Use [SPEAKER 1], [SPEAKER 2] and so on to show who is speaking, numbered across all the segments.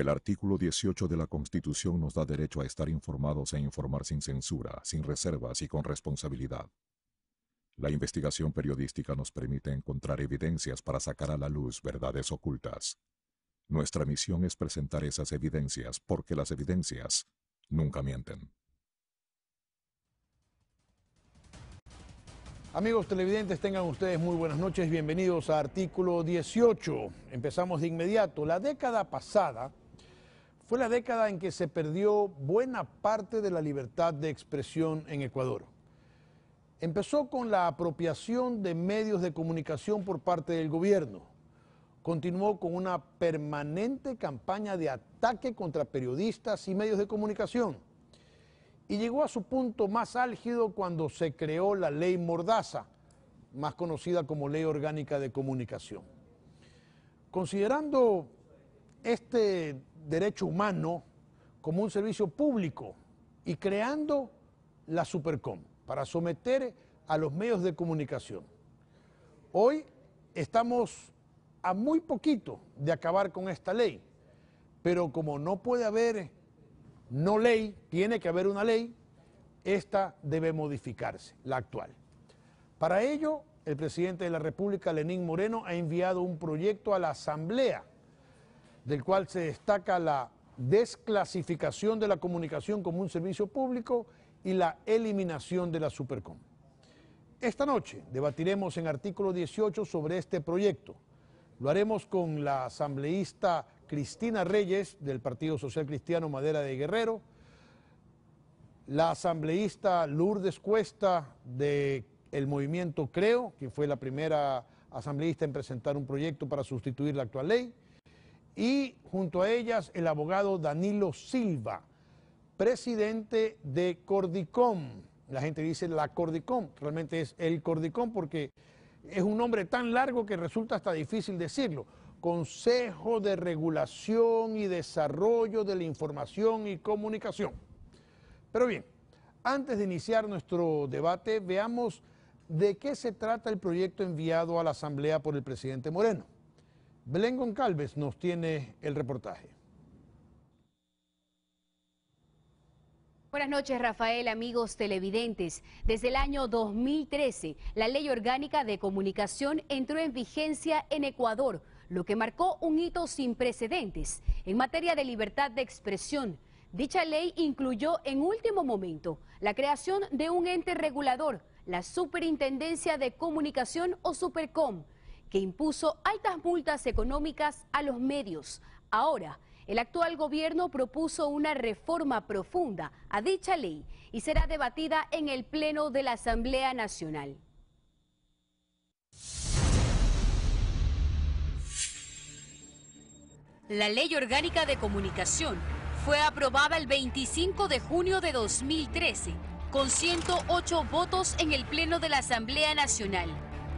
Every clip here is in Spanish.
[SPEAKER 1] porque el artículo 18 de la Constitución nos da derecho a estar informados e informar sin censura, sin reservas y con responsabilidad. La investigación periodística nos permite encontrar evidencias para sacar a la luz verdades ocultas. Nuestra misión es presentar esas evidencias porque las evidencias nunca mienten.
[SPEAKER 2] Amigos televidentes, tengan ustedes muy buenas noches, bienvenidos a Artículo 18. Empezamos de inmediato. La década pasada fue la década en que se perdió buena parte de la libertad de expresión en Ecuador. Empezó con la apropiación de medios de comunicación por parte del gobierno. Continuó con una permanente campaña de ataque contra periodistas y medios de comunicación. Y llegó a su punto más álgido cuando se creó la Ley Mordaza, más conocida como Ley Orgánica de Comunicación. Considerando este derecho humano como un servicio público y creando la Supercom para someter a los medios de comunicación. Hoy estamos a muy poquito de acabar con esta ley, pero como no puede haber no ley, tiene que haber una ley, esta debe modificarse, la actual. Para ello, el presidente de la República, Lenín Moreno, ha enviado un proyecto a la Asamblea, del cual se destaca la desclasificación de la comunicación como un servicio público y la eliminación de la Supercom. Esta noche debatiremos en Artículo 18 sobre este proyecto. Lo haremos con la asambleísta Cristina Reyes, del Partido Social Cristiano Madera de Guerrero, la asambleísta Lourdes Cuesta, del movimiento Creo, que fue la primera asambleísta en presentar un proyecto para sustituir la actual ley, y junto a ellas el abogado Danilo Silva, presidente de Cordicom. La gente dice la Cordicom, realmente es el Cordicom porque es un nombre tan largo que resulta hasta difícil decirlo. Consejo de Regulación y Desarrollo de la Información y Comunicación. Pero bien, antes de iniciar nuestro debate, veamos de qué se trata el proyecto enviado a la Asamblea por el presidente Moreno. Belén Goncalves nos tiene el reportaje.
[SPEAKER 3] Buenas noches, Rafael, amigos televidentes. Desde el año 2013, la Ley Orgánica de Comunicación entró en vigencia en Ecuador, lo que marcó un hito sin precedentes en materia de libertad de expresión. Dicha ley incluyó en último momento la creación de un ente regulador, la Superintendencia de Comunicación o Supercom, que impuso altas multas económicas a los medios. Ahora, el actual gobierno propuso una reforma profunda a dicha ley y será debatida en el Pleno de la Asamblea Nacional. La Ley Orgánica de Comunicación fue aprobada el 25 de junio de 2013 con 108 votos en el Pleno de la Asamblea Nacional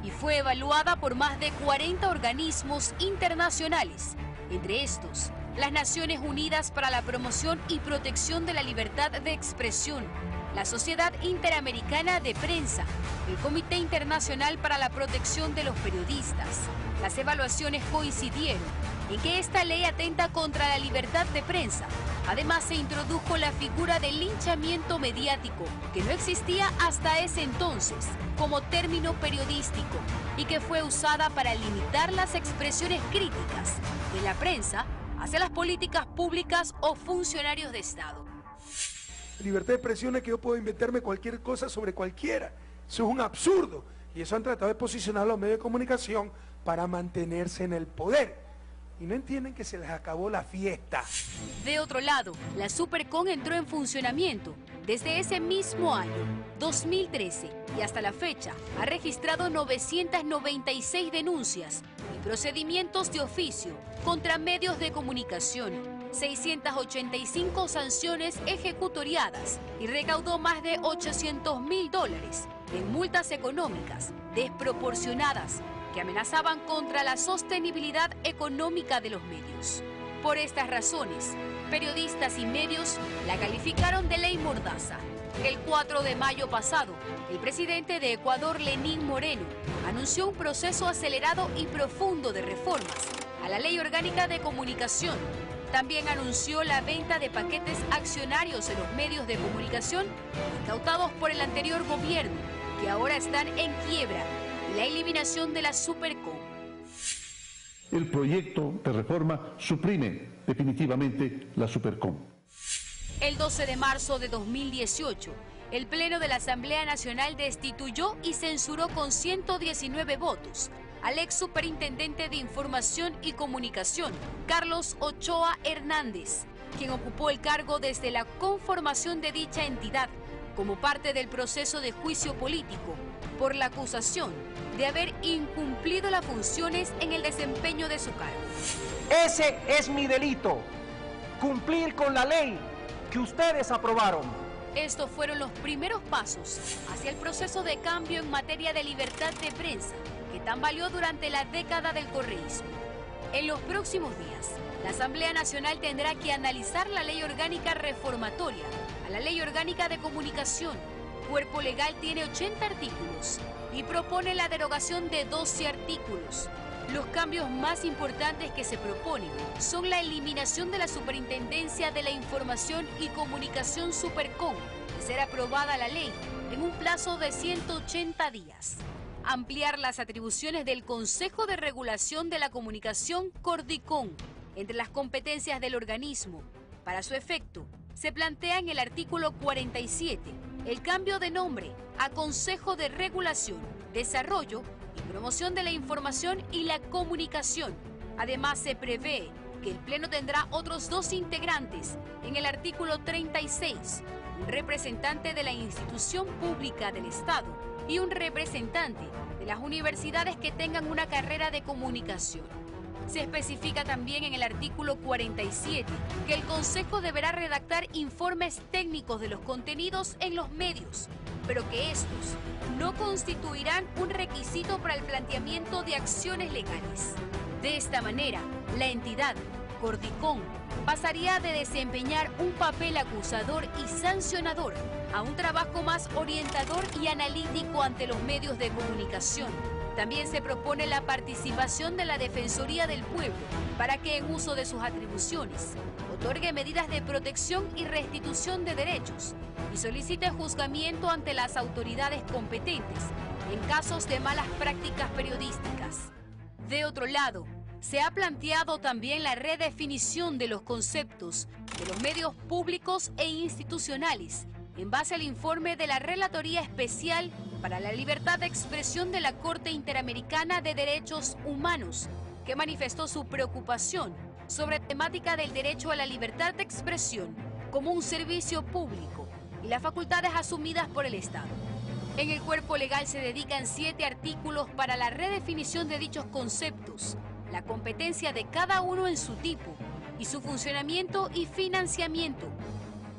[SPEAKER 3] y fue evaluada por más de 40 organismos internacionales, entre estos las Naciones Unidas para la Promoción y Protección de la Libertad de Expresión, la Sociedad Interamericana de Prensa, el Comité Internacional para la Protección de los Periodistas. Las evaluaciones coincidieron en que esta ley atenta contra la libertad de prensa. Además, se introdujo la figura del linchamiento mediático, que no existía hasta ese entonces como término periodístico y que fue usada para limitar las expresiones críticas de la prensa hacia las políticas públicas o funcionarios de Estado.
[SPEAKER 4] Libertad de expresión es que yo puedo inventarme cualquier cosa sobre cualquiera. Eso es un absurdo. Y eso han tratado de posicionar a los medios de comunicación para mantenerse en el poder. Y no entienden que se les acabó la fiesta.
[SPEAKER 3] De otro lado, la Supercom entró en funcionamiento desde ese mismo año, 2013, y hasta la fecha ha registrado 996 denuncias y procedimientos de oficio contra medios de comunicación, 685 sanciones ejecutoriadas y recaudó más de $800.000 en multas económicas desproporcionadas que amenazaban contra la sostenibilidad económica de los medios. Por estas razones, periodistas y medios la calificaron de ley mordaza. El 4 de mayo pasado, el presidente de Ecuador, Lenín Moreno, anunció un proceso acelerado y profundo de reformas a la Ley Orgánica de Comunicación, También anunció la venta de paquetes accionarios en los medios de comunicación incautados por el anterior gobierno, que ahora están en quiebra, y la eliminación de la Supercom.
[SPEAKER 5] El proyecto de reforma suprime definitivamente la Supercom.
[SPEAKER 3] El 12 de marzo de 2018, el Pleno de la Asamblea Nacional destituyó y censuró con 119 votos al ex superintendente de Información y Comunicación, Carlos Ochoa Hernández, quien ocupó el cargo desde la conformación de dicha entidad como parte del proceso de juicio político por la acusación de haber incumplido las funciones en el desempeño de su cargo.
[SPEAKER 6] Ese es mi delito, cumplir con la ley que ustedes aprobaron.
[SPEAKER 3] Estos fueron los primeros pasos hacia el proceso de cambio en materia de libertad de prensa que tambaleó durante la década del correísmo. En los próximos días, la Asamblea Nacional tendrá que analizar la Ley Orgánica Reformatoria a la Ley Orgánica de Comunicación. Cuerpo legal tiene 80 artículos y propone la derogación de 12 artículos. Los cambios más importantes que se proponen son la eliminación de la Superintendencia de la Información y Comunicación Supercom, de ser aprobada la ley en un plazo de 180 días. Ampliar las atribuciones del Consejo de Regulación de la Comunicación, Cordicom, entre las competencias del organismo. Para su efecto, se plantea en el artículo 47 el cambio de nombre a Consejo de Regulación, Desarrollo y Promoción de la Información y la Comunicación. Además, se prevé que el Pleno tendrá otros 2 integrantes en el artículo 36, un representante de la institución pública del Estado y un representante de las universidades que tengan una carrera de comunicación. Se especifica también en el artículo 47 que el Consejo deberá redactar informes técnicos de los contenidos en los medios, pero que estos no constituirán un requisito para el planteamiento de acciones legales. De esta manera, la entidad, Cordicom, pasaría de desempeñar un papel acusador y sancionador a un trabajo más orientador y analítico ante los medios de comunicación. También se propone la participación de la Defensoría del Pueblo para que, en uso de sus atribuciones, otorgue medidas de protección y restitución de derechos y solicite juzgamiento ante las autoridades competentes en casos de malas prácticas periodísticas. De otro lado, se ha planteado también la redefinición de los conceptos de los medios públicos e institucionales en base al informe de la Relatoría Especial para la Libertad de Expresión de la Corte Interamericana de Derechos Humanos, que manifestó su preocupación sobre temática del derecho a la libertad de expresión como un servicio público y las facultades asumidas por el Estado. En el cuerpo legal se dedican 7 artículos para la redefinición de dichos conceptos, la competencia de cada uno en su tipo y su funcionamiento y financiamiento.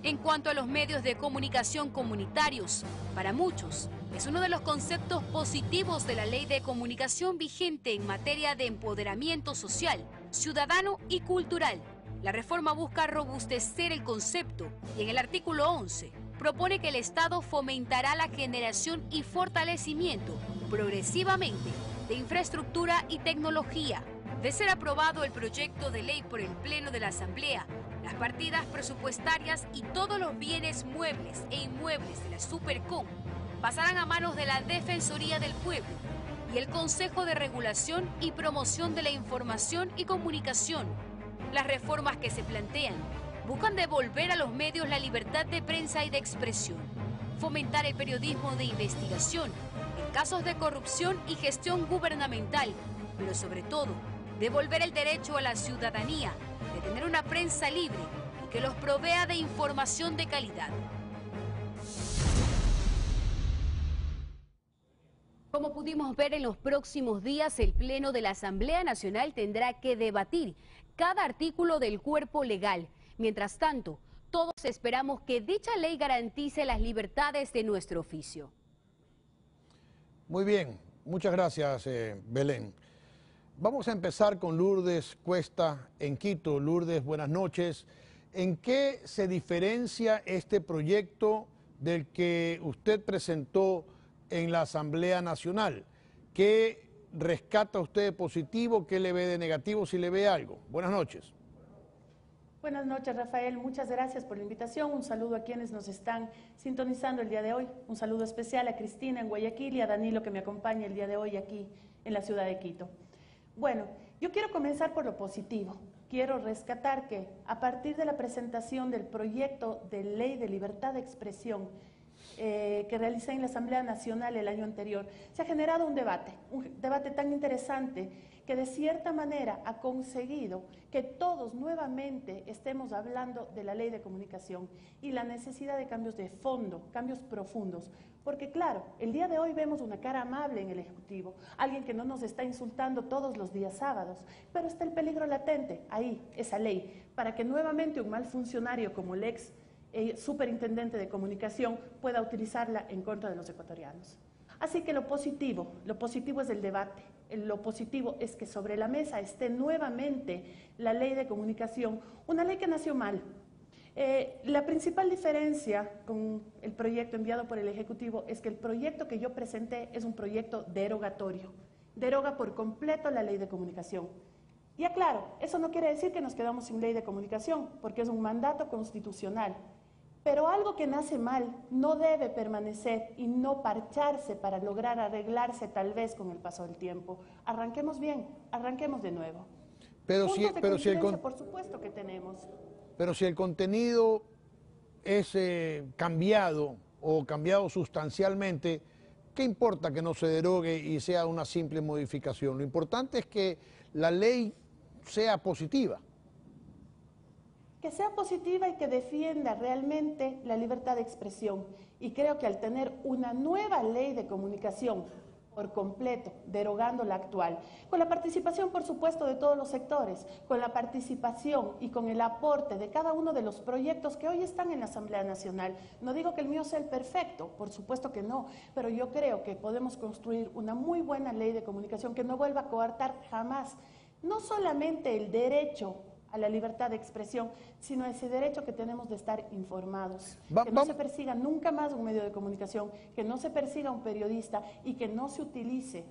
[SPEAKER 3] En cuanto a los medios de comunicación comunitarios, para muchos es uno de los conceptos positivos de la ley de comunicación vigente en materia de empoderamiento social, ciudadano y cultural. La reforma busca robustecer el concepto y en el artículo 11 propone que el Estado fomentará la generación y fortalecimiento progresivamente de infraestructura y tecnología. De ser aprobado el proyecto de ley por el Pleno de la Asamblea, las partidas presupuestarias y todos los bienes muebles e inmuebles de la Supercom pasarán a manos de la Defensoría del Pueblo y el Consejo de Regulación y Promoción de la Información y Comunicación. Las reformas que se plantean buscan devolver a los medios la libertad de prensa y de expresión, fomentar el periodismo de investigación en casos de corrupción y gestión gubernamental, pero sobre todo, devolver el derecho a la ciudadanía de tener una prensa libre y que los provea de información de calidad. Como pudimos ver, en los próximos días el Pleno de la Asamblea Nacional tendrá que debatir cada artículo del cuerpo legal. Mientras tanto, todos esperamos que dicha ley garantice las libertades de nuestro oficio.
[SPEAKER 2] Muy bien, muchas gracias, Belén. Vamos a empezar con Lourdes Cuesta en Quito. Lourdes, buenas noches. ¿En qué se diferencia este proyecto del que usted presentó en la Asamblea Nacional? ¿Qué rescata usted de positivo? ¿Qué le ve de negativo, si le ve algo? Buenas noches.
[SPEAKER 7] Buenas noches, Rafael. Muchas gracias por la invitación. Un saludo a quienes nos están sintonizando el día de hoy. Un saludo especial a Cristina en Guayaquil y a Danilo que me acompaña el día de hoy aquí en la ciudad de Quito. Bueno, yo quiero comenzar por lo positivo. Quiero rescatar que a partir de la presentación del proyecto de ley de libertad de expresión que realicé en la Asamblea Nacional el año anterior, se ha generado un debate tan interesante que de cierta manera ha conseguido que todos nuevamente estemos hablando de la ley de comunicación y la necesidad de cambios de fondo, cambios profundos. Porque claro, el día de hoy vemos una cara amable en el Ejecutivo, alguien que no nos está insultando todos los días sábados, pero está el peligro latente, ahí, esa ley, para que nuevamente un mal funcionario como el ex superintendente de comunicación pueda utilizarla en contra de los ecuatorianos. Así que lo positivo es el debate, lo positivo es que sobre la mesa esté nuevamente la ley de comunicación, una ley que nació mal. La principal diferencia con el proyecto enviado por el Ejecutivo es que el proyecto que yo presenté es un proyecto derogatorio, deroga por completo la ley de comunicación. Y aclaro, eso no quiere decir que nos quedamos sin ley de comunicación, porque es un mandato constitucional. Pero algo que nace mal no debe permanecer y no parcharse para lograr arreglarse tal vez con el paso del tiempo. Arranquemos bien, arranquemos de nuevo. Por supuesto que tenemos.
[SPEAKER 2] Pero si el contenido es cambiado o cambiado sustancialmente, ¿qué importa que no se derogue y sea una simple modificación? Lo importante es que la ley sea positiva.
[SPEAKER 7] Que sea positiva y que defienda realmente la libertad de expresión. Y creo que al tener una nueva ley de comunicación por completo, derogando la actual, con la participación, por supuesto, de todos los sectores, con la participación y con el aporte de cada uno de los proyectos que hoy están en la Asamblea Nacional. No digo que el mío sea el perfecto, por supuesto que no, pero yo creo que podemos construir una muy buena ley de comunicación que no vuelva a coartar jamás, no solamente el derecho a la libertad de expresión, sino ese derecho que tenemos de estar informados. Que no se persiga nunca más un medio de comunicación, que no se persiga un periodista y que no se utilice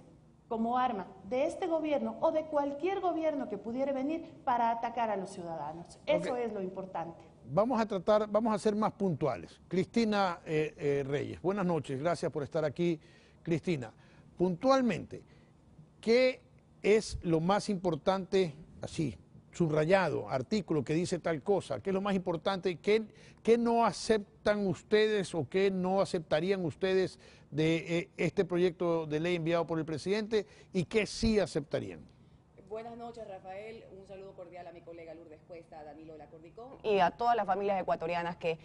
[SPEAKER 7] como arma de este gobierno o de cualquier gobierno que pudiera venir para atacar a los ciudadanos. Eso es lo importante.
[SPEAKER 2] Vamos a ser más puntuales. Cristina Reyes, buenas noches, gracias por estar aquí. Cristina, puntualmente, ¿qué es lo más importante, así, subrayado, artículo que dice tal cosa, qué es lo más importante, qué no aceptan ustedes o qué no aceptarían ustedes de este proyecto de ley enviado por el presidente y qué sí aceptarían?
[SPEAKER 8] Buenas noches, Rafael. Un saludo cordial a mi colega Lourdes Cuesta, a Danilo de la Cordicón y a todas las familias ecuatorianas que...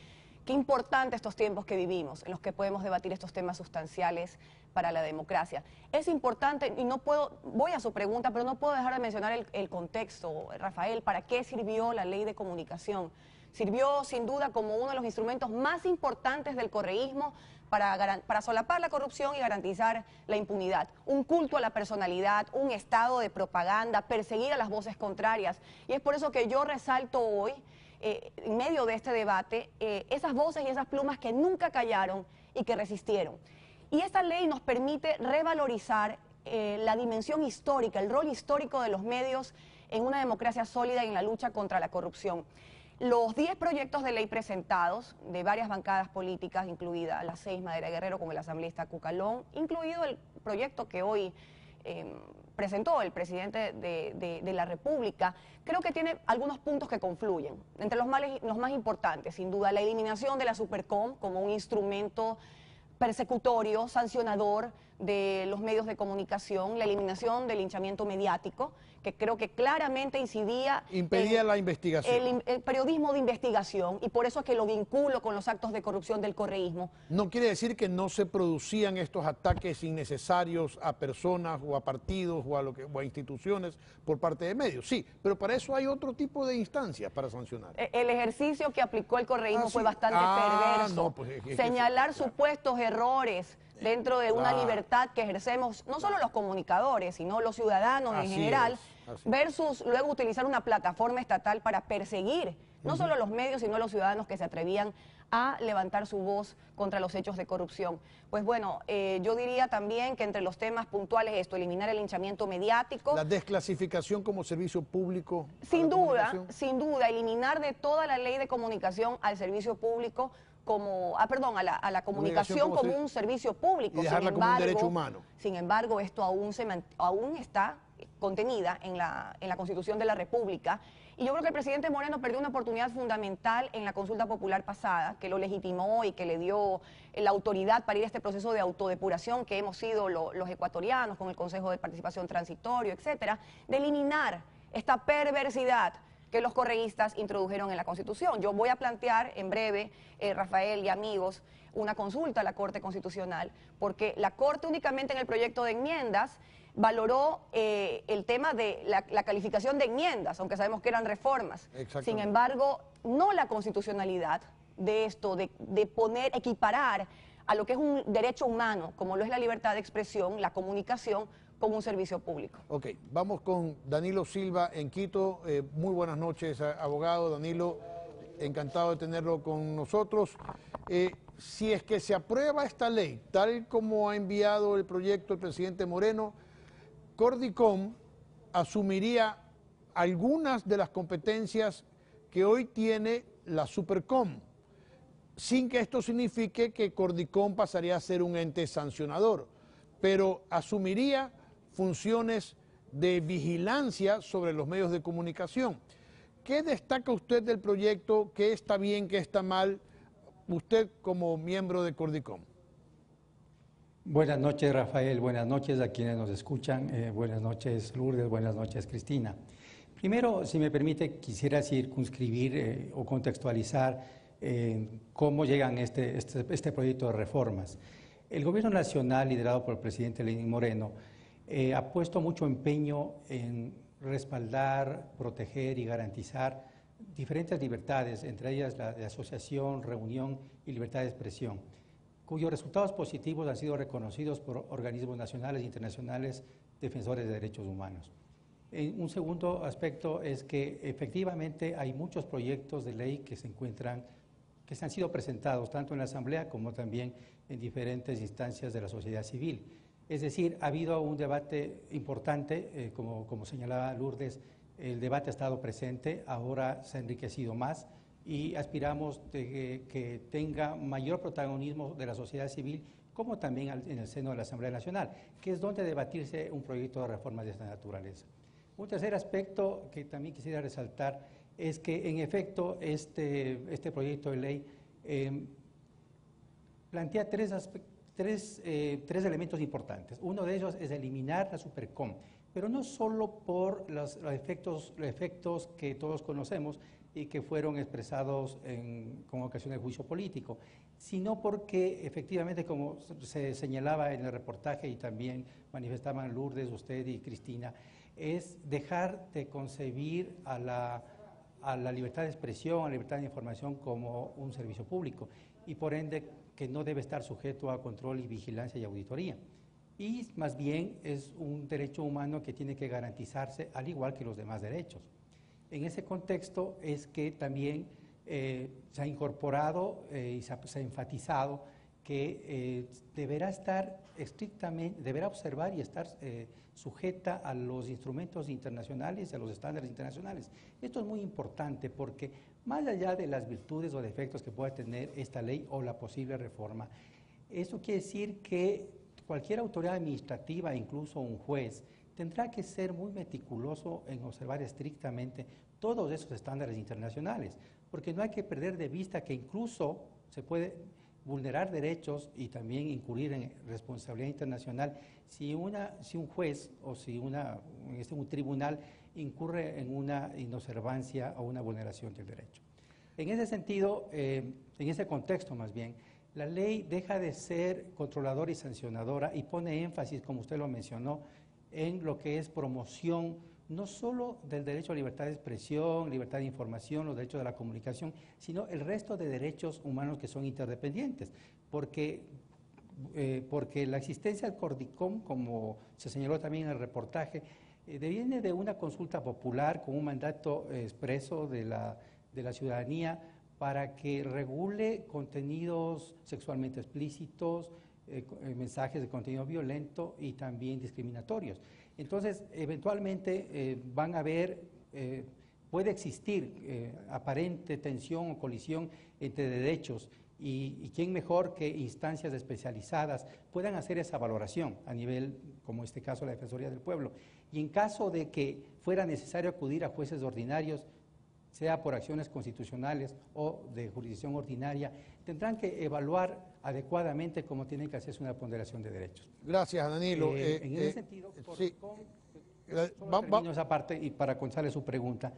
[SPEAKER 8] Qué importante estos tiempos que vivimos, en los que podemos debatir estos temas sustanciales para la democracia. Es importante, y no puedo, voy a su pregunta, pero no puedo dejar de mencionar el contexto, Rafael, ¿para qué sirvió la ley de comunicación? Sirvió sin duda como uno de los instrumentos más importantes del correísmo para solapar la corrupción y garantizar la impunidad. Un culto a la personalidad, un estado de propaganda, perseguir a las voces contrarias. Y es por eso que yo resalto hoy, en medio de este debate, esas voces y esas plumas que nunca callaron y que resistieron. Y esta ley nos permite revalorizar la dimensión histórica, el rol histórico de los medios en una democracia sólida y en la lucha contra la corrupción. Los 10 proyectos de ley presentados de varias bancadas políticas, incluida la 6 Madera Guerrero con el asambleísta Cucalón, incluido el proyecto que hoy presentó el presidente de la República, creo que tiene algunos puntos que confluyen. Entre los más importantes, sin duda, la eliminación de la Supercom como un instrumento persecutorio, sancionador de los medios de comunicación, la eliminación del linchamiento mediático, que creo que claramente
[SPEAKER 2] impedía la investigación.
[SPEAKER 7] El periodismo de investigación, y por eso es que lo vinculo con los actos de corrupción del correísmo.
[SPEAKER 2] No quiere decir que no se producían estos ataques innecesarios a personas o a partidos o a instituciones por parte de medios, sí, pero para eso hay otro tipo de instancias para sancionar.
[SPEAKER 7] El ejercicio que aplicó el correísmo fue bastante perverso.
[SPEAKER 2] No, pues
[SPEAKER 7] señalar supuestos errores dentro de una libertad que ejercemos no solo los comunicadores, sino los ciudadanos en general, versus luego utilizar una plataforma estatal para perseguir no solo los medios, sino los ciudadanos que se atrevían
[SPEAKER 8] a levantar su voz contra los hechos de corrupción. Pues bueno, yo diría también que entre los temas puntuales esto, eliminar el linchamiento mediático.
[SPEAKER 2] La desclasificación como servicio público.
[SPEAKER 8] Sin duda, eliminar de toda la ley de comunicación al servicio público como, a la comunicación como un servicio público.
[SPEAKER 2] Y dejarla como un derecho humano.
[SPEAKER 8] Sin embargo, esto aún está contenida en la Constitución de la República. Y yo creo que el presidente Moreno perdió una oportunidad fundamental en la consulta popular pasada, que lo legitimó y que le dio la autoridad para ir a este proceso de autodepuración que hemos sido los ecuatorianos con el Consejo de Participación Transitorio, etcétera, de eliminar esta perversidad que los correístas introdujeron en la Constitución. Yo voy a plantear en breve, Rafael y amigos, una consulta a la Corte Constitucional, porque la Corte únicamente en el proyecto de enmiendas valoró el tema de la calificación de enmiendas, aunque sabemos que eran reformas. Sin embargo, no la constitucionalidad de esto, de equiparar a lo que es un derecho humano, como lo es la libertad de expresión, la comunicación, con un servicio público.
[SPEAKER 2] Ok, vamos con Danilo Silva en Quito. Muy buenas noches, abogado. Danilo, encantado de tenerlo con nosotros. Si es que se aprueba esta ley, tal como ha enviado el proyecto el presidente Moreno, Cordicom asumiría algunas de las competencias que hoy tiene la Supercom, sin que esto signifique que Cordicom pasaría a ser un ente sancionador, pero asumiría funciones de vigilancia sobre los medios de comunicación. ¿Qué destaca usted del proyecto? ¿Qué está bien, qué está mal? Usted como miembro de Cordicom.
[SPEAKER 9] Buenas noches, Rafael. Buenas noches a quienes nos escuchan. Buenas noches, Lourdes. Buenas noches, Cristina. Primero, si me permite, quisiera circunscribir o contextualizar cómo llegan este proyecto de reformas. El Gobierno Nacional, liderado por el presidente Lenín Moreno, ha puesto mucho empeño en respaldar, proteger y garantizar diferentes libertades, entre ellas la de asociación, reunión y libertad de expresión, cuyos resultados positivos han sido reconocidos por organismos nacionales e internacionales defensores de derechos humanos. Un segundo aspecto es que efectivamente hay muchos proyectos de ley que se han sido presentados tanto en la Asamblea como también en diferentes instancias de la sociedad civil. Es decir, ha habido un debate importante, como señalaba Lourdes, el debate ha estado presente, ahora se ha enriquecido más y aspiramos de que tenga mayor protagonismo de la sociedad civil, como también en el seno de la Asamblea Nacional, que es donde debatirse un proyecto de reformas de esta naturaleza. Un tercer aspecto que también quisiera resaltar es que, en efecto, este proyecto de ley plantea tres elementos importantes. Uno de ellos es eliminar la Supercom, pero no solo por los efectos que todos conocemos y que fueron expresados con ocasión del juicio político, sino porque efectivamente, como se señalaba en el reportaje y también manifestaban Lourdes, usted y Cristina, es dejar de concebir a la libertad de expresión, a la libertad de información como un servicio público y por ende que no debe estar sujeto a control y vigilancia y auditoría. Y más bien es un derecho humano que tiene que garantizarse al igual que los demás derechos. En ese contexto es que también se ha incorporado y se ha enfatizado que deberá estar estrictamente, deberá observar y estar sujeta a los instrumentos internacionales y a los estándares internacionales. Esto es muy importante porque más allá de las virtudes o defectos que pueda tener esta ley o la posible reforma, eso quiere decir que cualquier autoridad administrativa, incluso un juez, tendrá que ser muy meticuloso en observar estrictamente todos esos estándares internacionales, porque no hay que perder de vista que incluso se puede vulnerar derechos y también incurrir en responsabilidad internacional si un juez o si un tribunal incurre en una inobservancia o una vulneración del derecho. En ese sentido, en ese contexto más bien, la ley deja de ser controladora y sancionadora y pone énfasis, como usted lo mencionó, en lo que es promoción no solo del derecho a libertad de expresión, libertad de información, los derechos de la comunicación, sino el resto de derechos humanos que son interdependientes, porque la existencia del Cordicom, como se señaló también en el reportaje, deviene de una consulta popular con un mandato expreso de la ciudadanía para que regule contenidos sexualmente explícitos, mensajes de contenido violento y también discriminatorios. Entonces, eventualmente van a haber, puede existir aparente tensión o colisión entre derechos y quién mejor que instancias especializadas puedan hacer esa valoración a nivel, como este caso, la Defensoría del Pueblo. Y en caso de que fuera necesario acudir a jueces ordinarios, sea por acciones constitucionales o de jurisdicción ordinaria, tendrán que evaluar adecuadamente cómo tiene que hacerse una ponderación de derechos.
[SPEAKER 2] Gracias, Danilo.
[SPEAKER 9] En ese sentido,
[SPEAKER 2] sí.
[SPEAKER 9] termino esa parte y para contestarle su pregunta,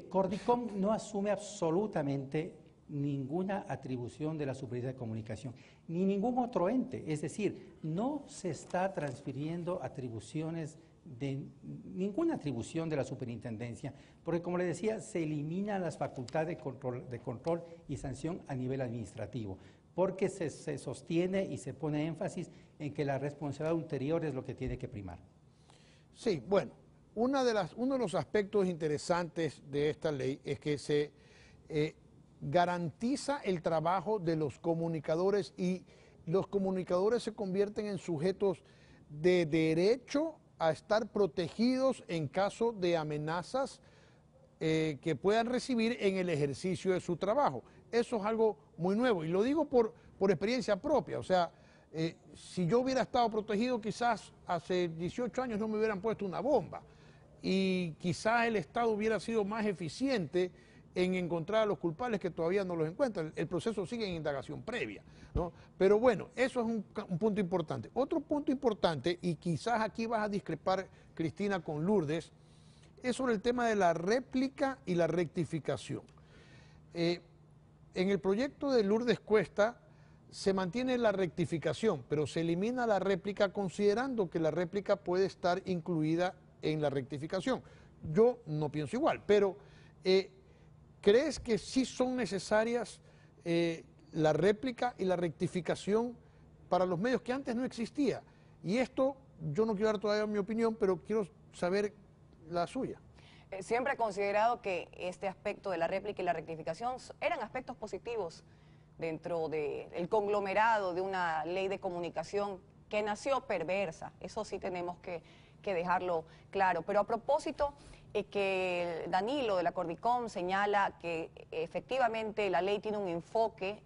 [SPEAKER 9] Cordicom no asume absolutamente ninguna atribución de la Superintendencia de Comunicación, ni ningún otro ente, es decir, no se está transfiriendo atribuciones ninguna atribución de la superintendencia, porque como le decía, se eliminan las facultades de control y sanción a nivel administrativo, porque se sostiene y se pone énfasis en que la responsabilidad ulterior es lo que tiene que primar.
[SPEAKER 2] Sí, bueno, uno de los aspectos interesantes de esta ley es que se garantiza el trabajo de los comunicadores y los comunicadores se convierten en sujetos de derecho a estar protegidos en caso de amenazas que puedan recibir en el ejercicio de su trabajo. Eso es algo muy nuevo y lo digo por experiencia propia. O sea, si yo hubiera estado protegido, quizás hace 18 años no me hubieran puesto una bomba y quizás el Estado hubiera sido más eficiente en encontrar a los culpables que todavía no los encuentran. El proceso sigue en indagación previa, ¿no? Pero bueno, eso es un punto importante. Otro punto importante, y quizás aquí vas a discrepar, Cristina, con Lourdes, es sobre el tema de la réplica y la rectificación. En el proyecto de Lourdes Cuesta se mantiene la rectificación, pero se elimina la réplica considerando que la réplica puede estar incluida en la rectificación. Yo no pienso igual, pero ¿crees que sí son necesarias la réplica y la rectificación para los medios que antes no existía? Y esto, yo no quiero dar todavía mi opinión, pero quiero saber la suya.
[SPEAKER 8] Siempre he considerado que este aspecto de la réplica y la rectificación eran aspectos positivos dentro del conglomerado de una ley de comunicación que nació perversa. Eso sí tenemos que dejarlo claro. Pero a propósito, que Danilo de la Cordicom señala que efectivamente la ley tiene un enfoque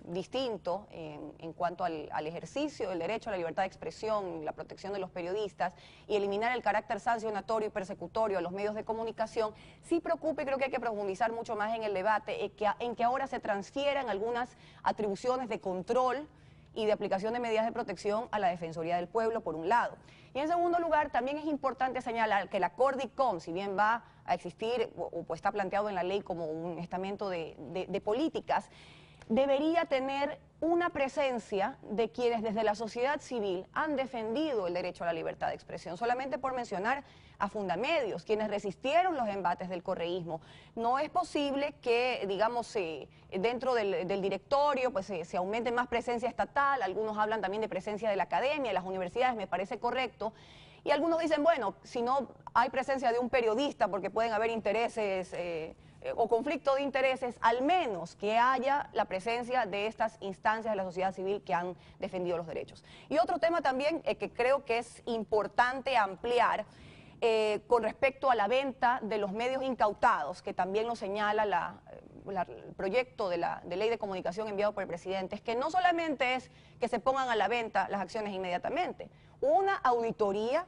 [SPEAKER 8] distinto en cuanto al ejercicio del derecho a la libertad de expresión, la protección de los periodistas y eliminar el carácter sancionatorio y persecutorio a los medios de comunicación, sí preocupa y creo que hay que profundizar mucho más en el debate en que ahora se transfieran algunas atribuciones de control y de aplicación de medidas de protección a la Defensoría del Pueblo, por un lado. Y en segundo lugar, también es importante señalar que la Cordicom, si bien va a existir o está planteado en la ley como un estamento de políticas, debería tener una presencia de quienes desde la sociedad civil han defendido el derecho a la libertad de expresión. Solamente por mencionar a Fundamedios, quienes resistieron los embates del correísmo. No es posible que, digamos, dentro del directorio pues, se aumente más presencia estatal, algunos hablan también de presencia de la academia, de las universidades, me parece correcto. Y algunos dicen, bueno, si no hay presencia de un periodista porque pueden haber intereses o conflicto de intereses, al menos que haya la presencia de estas instancias de la sociedad civil que han defendido los derechos. Y otro tema también que creo que es importante ampliar con respecto a la venta de los medios incautados, que también lo señala el proyecto de ley de comunicación enviado por el presidente, es que no solamente es que se pongan a la venta las acciones inmediatamente, una auditoría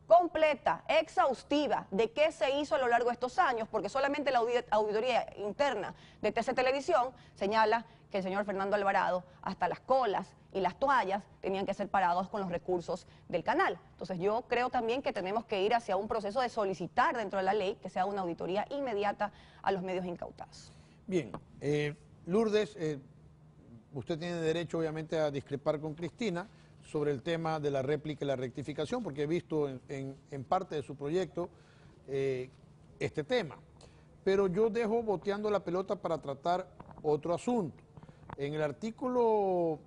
[SPEAKER 8] completa, exhaustiva, de qué se hizo a lo largo de estos años, porque solamente la auditoría interna de TC Televisión señala que el señor Fernando Alvarado, hasta las colas y las toallas tenían que ser parados con los recursos del canal. Entonces yo creo también que tenemos que ir hacia un proceso de solicitar dentro de la ley que sea una auditoría inmediata a los medios incautados.
[SPEAKER 2] Bien, Lourdes, usted tiene derecho obviamente a discrepar con Cristina sobre el tema de la réplica y la rectificación, porque he visto en parte de su proyecto este tema. Pero yo dejo boteando la pelota para tratar otro asunto. En el artículo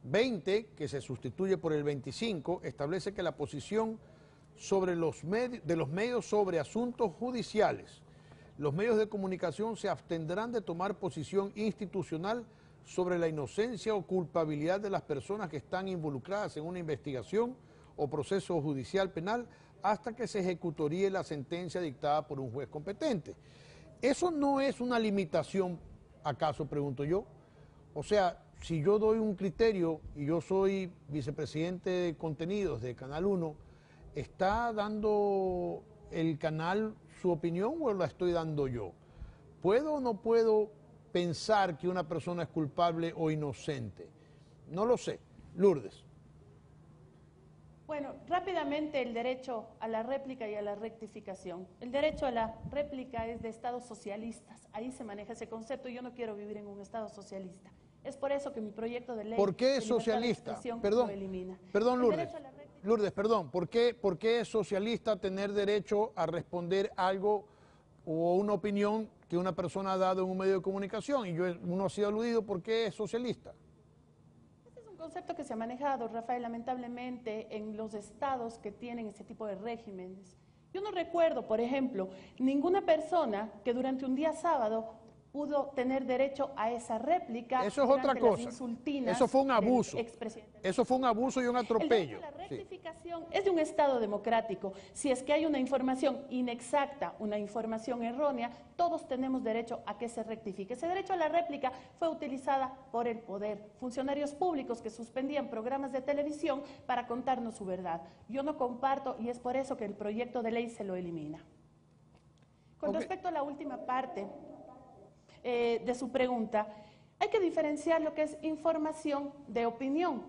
[SPEAKER 2] 20, que se sustituye por el 25, establece que la posición sobre de los medios sobre asuntos judiciales Los medios de comunicación se abstendrán de tomar posición institucional sobre la inocencia o culpabilidad de las personas que están involucradas en una investigación o proceso judicial penal hasta que se ejecutoríe la sentencia dictada por un juez competente. Eso no es una limitación, ¿acaso?, pregunto yo. O sea, si yo doy un criterio y yo soy vicepresidente de contenidos de Canal 1, ¿está dando el canal su opinión o la estoy dando yo? ¿Puedo o no puedo pensar que una persona es culpable o inocente? No lo sé. Lourdes.
[SPEAKER 7] Bueno, rápidamente el derecho a la réplica y a la rectificación. El derecho a la réplica es de estados socialistas. Ahí se maneja ese concepto. Yo no quiero vivir en un estado socialista. Es por eso que mi proyecto de ley...
[SPEAKER 2] ¿Por qué es socialista? Perdón,
[SPEAKER 7] lo elimina.
[SPEAKER 2] Perdón, Lourdes, perdón. ¿Por qué es socialista tener derecho a responder algo o una opinión que una persona ha dado en un medio de comunicación? Y uno ha sido aludido, ¿por qué es socialista?
[SPEAKER 7] Este es un concepto que se ha manejado, Rafael, lamentablemente, en los estados que tienen ese tipo de regímenes. Yo no recuerdo, por ejemplo, ninguna persona que durante un día sábado pudo tener derecho a esa réplica.
[SPEAKER 2] Eso es otra cosa. Eso fue un abuso. Eso fue un abuso y un atropello.
[SPEAKER 7] La rectificación es de un Estado democrático. Si es que hay una información inexacta, una información errónea, todos tenemos derecho a que se rectifique. Ese derecho a la réplica fue utilizada por el poder. Funcionarios públicos que suspendían programas de televisión para contarnos su verdad. Yo no comparto y es por eso que el proyecto de ley se lo elimina. Con respecto a la última parte de su pregunta, hay que diferenciar lo que es información de opinión.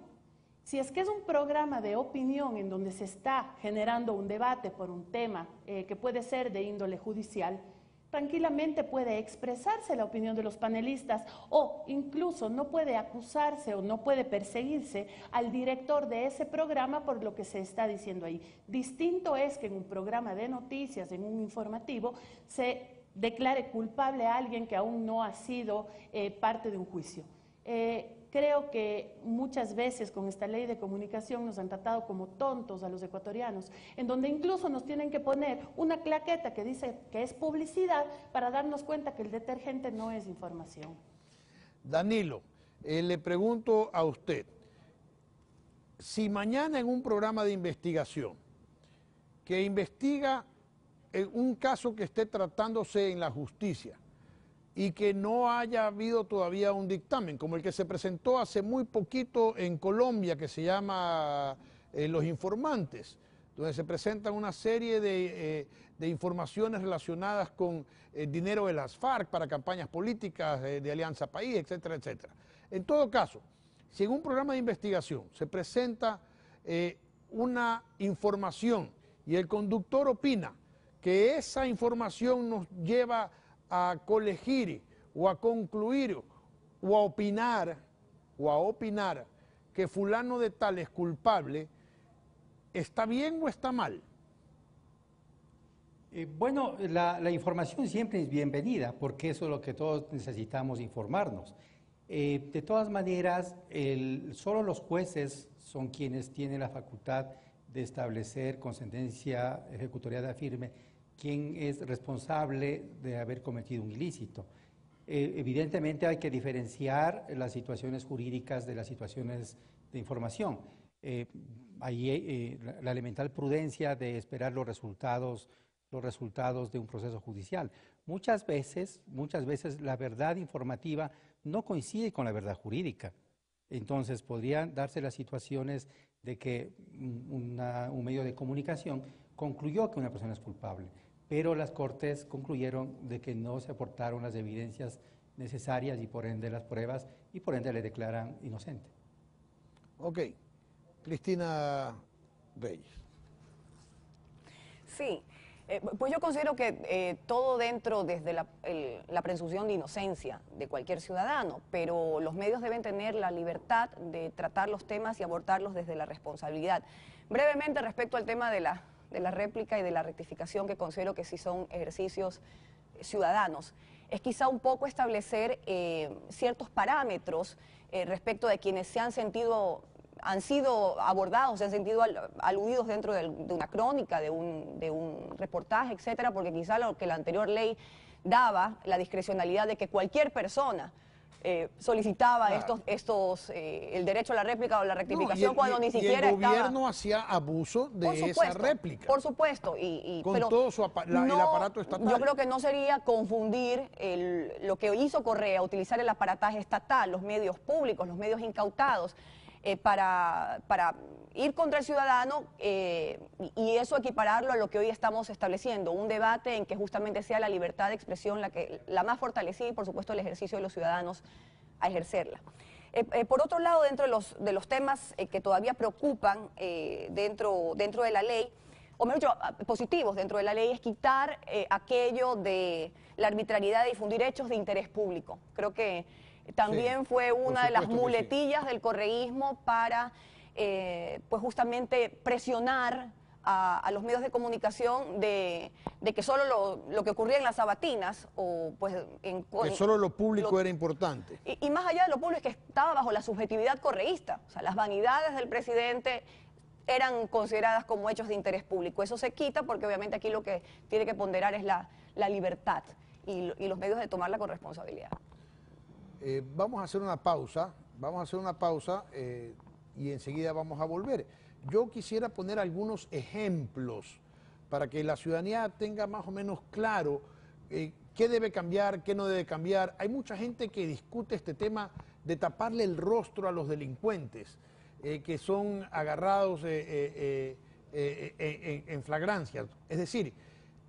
[SPEAKER 7] Si es que es un programa de opinión en donde se está generando un debate por un tema que puede ser de índole judicial, tranquilamente puede expresarse la opinión de los panelistas o incluso no puede acusarse o no puede perseguirse al director de ese programa por lo que se está diciendo ahí. Distinto es que en un programa de noticias, en un informativo, se declare culpable a alguien que aún no ha sido parte de un juicio. Creo que muchas veces con esta ley de comunicación nos han tratado como tontos a los ecuatorianos, en donde incluso nos tienen que poner una claqueta que dice que es publicidad para darnos cuenta que el detergente no es información.
[SPEAKER 2] Danilo, le pregunto a usted, si mañana en un programa de investigación que investiga un caso que esté tratándose en la justicia y que no haya habido todavía un dictamen, como el que se presentó hace muy poquito en Colombia, que se llama Los Informantes, donde se presentan una serie de informaciones relacionadas con el dinero de las FARC para campañas políticas de Alianza País, etcétera, etcétera. En todo caso, si en un programa de investigación se presenta una información y el conductor opina que esa información nos lleva a colegir o a concluir o a opinar que fulano de tal es culpable, ¿está bien o está mal?
[SPEAKER 9] Bueno, la información siempre es bienvenida, porque eso es lo que todos necesitamos, informarnos. De todas maneras, solo los jueces son quienes tienen la facultad de establecer con sentencia ejecutoriada firme quién es responsable de haber cometido un ilícito. Evidentemente hay que diferenciar las situaciones jurídicas de las situaciones de información. Hay la elemental prudencia de esperar los resultados de un proceso judicial. Muchas veces la verdad informativa no coincide con la verdad jurídica. Entonces podrían darse las situaciones de que un medio de comunicación concluyó que una persona es culpable, pero las Cortes concluyeron de que no se aportaron las evidencias necesarias y por ende las pruebas y por ende le declaran inocente.
[SPEAKER 2] Ok. Cristina Reyes.
[SPEAKER 8] Sí, pues yo considero que todo dentro desde la presunción de inocencia de cualquier ciudadano, pero los medios deben tener la libertad de tratar los temas y abordarlos desde la responsabilidad. Brevemente respecto al tema de la réplica y de la rectificación, que considero que sí son ejercicios ciudadanos, es quizá un poco establecer ciertos parámetros respecto de quienes han sido abordados, se han sentido aludidos dentro de una crónica, de un reportaje, etcétera, porque quizá lo que la anterior ley daba la discrecionalidad de que cualquier persona solicitaba el derecho a la réplica o la rectificación cuando ni siquiera
[SPEAKER 2] el gobierno hacía abuso de esa réplica.
[SPEAKER 8] Por supuesto.
[SPEAKER 2] Con todo el aparato estatal.
[SPEAKER 8] Yo creo que no sería confundir lo que hizo Correa, utilizar el aparataje estatal, los medios públicos, los medios incautados, para ir contra el ciudadano y eso equipararlo a lo que hoy estamos estableciendo, un debate en que justamente sea la libertad de expresión la más fortalecida y por supuesto el ejercicio de los ciudadanos a ejercerla. Por otro lado, dentro de los temas que todavía preocupan dentro de la ley, o mejor dicho, positivos dentro de la ley, es quitar aquello de la arbitrariedad de difundir hechos de interés público. Creo que también fue una de las muletillas del correísmo para pues justamente presionar a los medios de comunicación de que solo lo que ocurría en las sabatinas o pues
[SPEAKER 2] que solo lo público era importante.
[SPEAKER 8] Y más allá de lo público, es que estaba bajo la subjetividad correísta. O sea, las vanidades del presidente eran consideradas como hechos de interés público. Eso se quita porque obviamente aquí lo que tiene que ponderar es la libertad y los medios de tomarla con responsabilidad.
[SPEAKER 2] Vamos a hacer una pausa, y enseguida vamos a volver. Yo quisiera poner algunos ejemplos para que la ciudadanía tenga más o menos claro qué debe cambiar, qué no debe cambiar. Hay mucha gente que discute este tema de taparle el rostro a los delincuentes, que son agarrados en flagrancia. Es decir,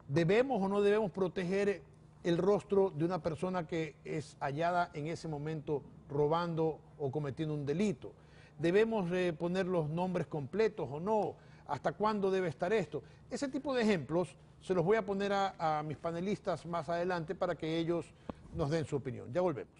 [SPEAKER 2] ¿debemos o no debemos proteger el rostro de una persona que es hallada en ese momento robando o cometiendo un delito? ¿Debemos poner los nombres completos o no? ¿Hasta cuándo debe estar esto? Ese tipo de ejemplos se los voy a poner a mis panelistas más adelante para que ellos nos den su opinión. Ya volvemos.